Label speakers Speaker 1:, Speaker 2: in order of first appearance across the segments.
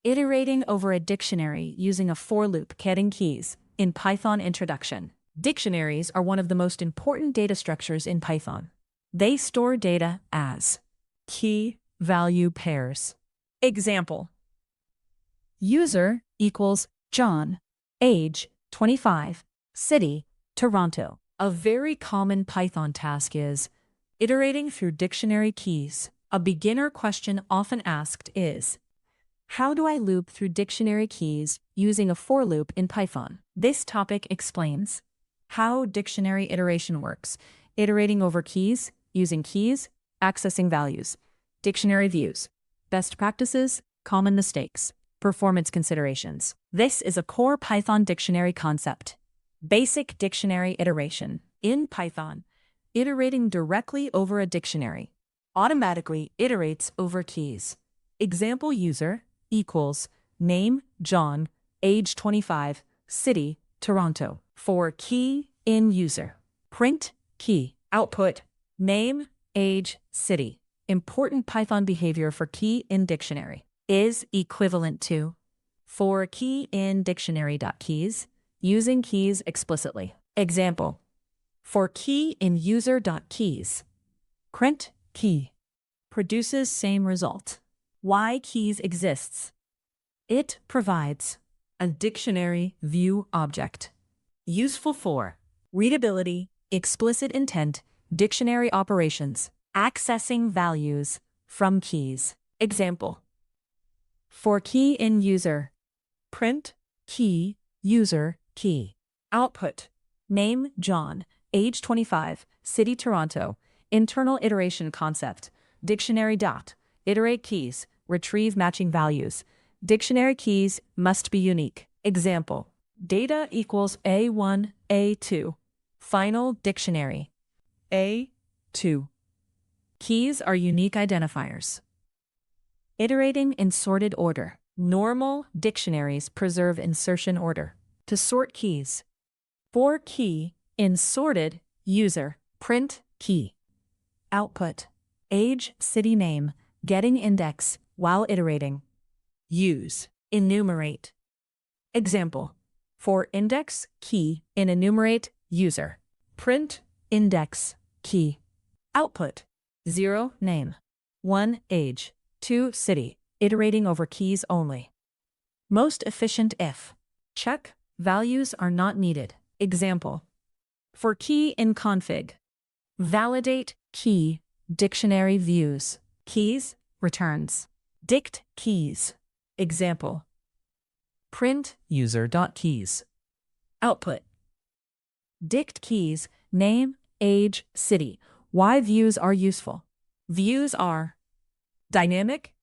Speaker 1: Iterating over a dictionary using a for loop. Getting keys in Python introduction. Dictionaries are one of the most important data structures in Python. They store data as key-value pairs. Example: user equals John, age 25, city Toronto. A very common Python task is iterating through dictionary keys. A beginner question often asked is, how do I loop through dictionary keys using a for loop in Python? This topic explains how dictionary iteration works, iterating over keys, using keys, accessing values, dictionary views, best practices, common mistakes, performance considerations. This is a core Python dictionary concept. Basic dictionary iteration. In Python, iterating directly over a dictionary automatically iterates over keys. Example: user equals name John, age 25, city Toronto. For key in user, print key. Output: name, age, city. Important Python behavior for key in dictionary is equivalent to for key in dictionary.keys, using keys explicitly. Example: for key in user.keys, print key produces same result. Why keys exists? It provides a dictionary view object, useful for readability, explicit intent, dictionary operations, accessing values from keys. Example: for key in user, print key user key. Output: name John, age 25, city Toronto. Internal iteration concept. Dictionary dot iterate keys, retrieve matching values. Dictionary keys must be unique. Example: data equals A1, A2. Final dictionary A2. Keys are unique identifiers. Iterating in sorted order. Normal dictionaries preserve insertion order. To sort keys, for key in sorted user, print key. Output: age, city name, getting index while iterating. Use enumerate. Example: for index key in enumerate user, print index key. Output: 0 name, 1 age, 2 city. Iterating over keys only. Most efficient if check values are not needed. Example: for key in config, validate key dictionary views, keys returns, dict keys. Example: print user.keys. Output: dict keys, name, age, city. Why views are useful? Views are dynamic,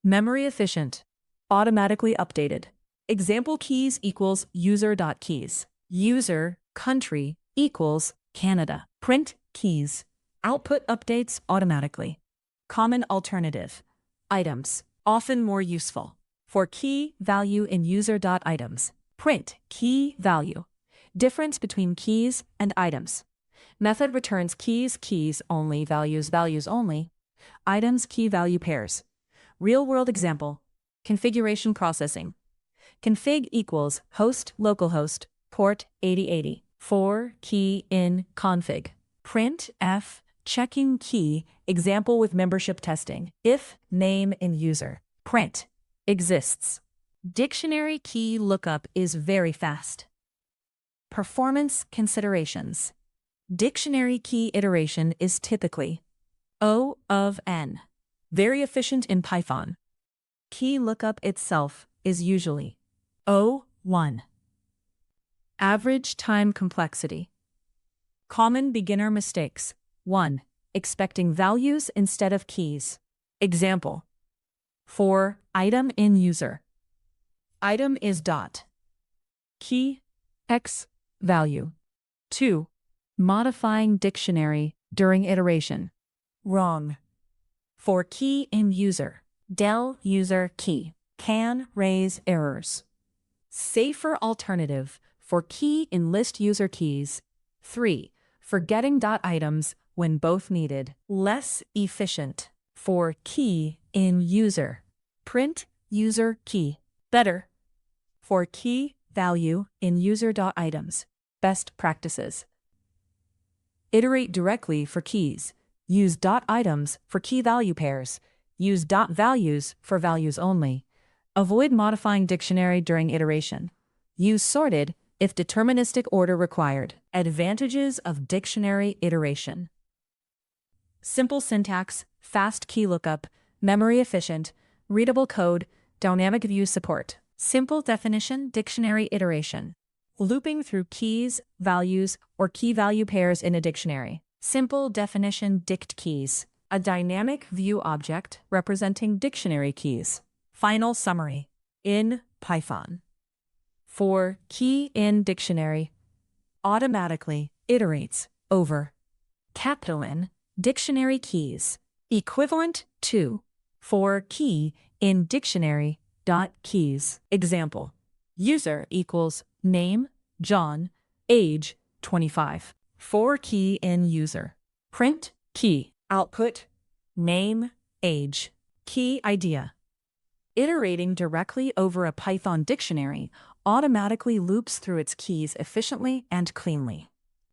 Speaker 1: memory efficient, automatically updated. Example: keys equals user.keys. User country equals Canada. Print keys. Output updates automatically. Common alternative. Items, often more useful. For key value in user.items, print key value. Difference between keys and items. Method returns keys, keys only, values, values only. Items, key value pairs. Real-world example. Configuration processing. Config equals host localhost port 8080. For key in config, print f checking key. Example with membership testing. If name in user, print exists. Dictionary key lookup is very fast. Performance considerations. Dictionary key iteration is typically O of n. Very efficient in Python. Key lookup itself is usually O1. Average time complexity. Common beginner mistakes. 1. Expecting values instead of keys. Example: for item in user, item is dot key x value. 2. Modifying dictionary during iteration. Wrong. For key in user, del user key can raise errors. Safer alternative for key in list user keys. 3. Forgetting dot items when both needed. Less efficient. For key in user, print user key. Better. For key value in user.items. Best practices. Iterate directly for keys. Use .items for key value pairs. Use .values for values only. Avoid modifying dictionary during iteration. Use sorted if deterministic order required. Advantages of dictionary iteration. Simple syntax, fast key lookup, memory efficient, readable code, dynamic view support. Simple definition dictionary iteration. Looping through keys, values, or key value pairs in a dictionary. Simple definition dict keys. A dynamic view object representing dictionary keys. Final summary. In Python. For key in dictionary, automatically iterates over capital N dictionary keys, equivalent to for key in dictionary dot keys. Example: user equals name John, age 25. For key in user, print key, output name, age, key idea. Iterating directly over a Python dictionary automatically loops through its keys efficiently and cleanly.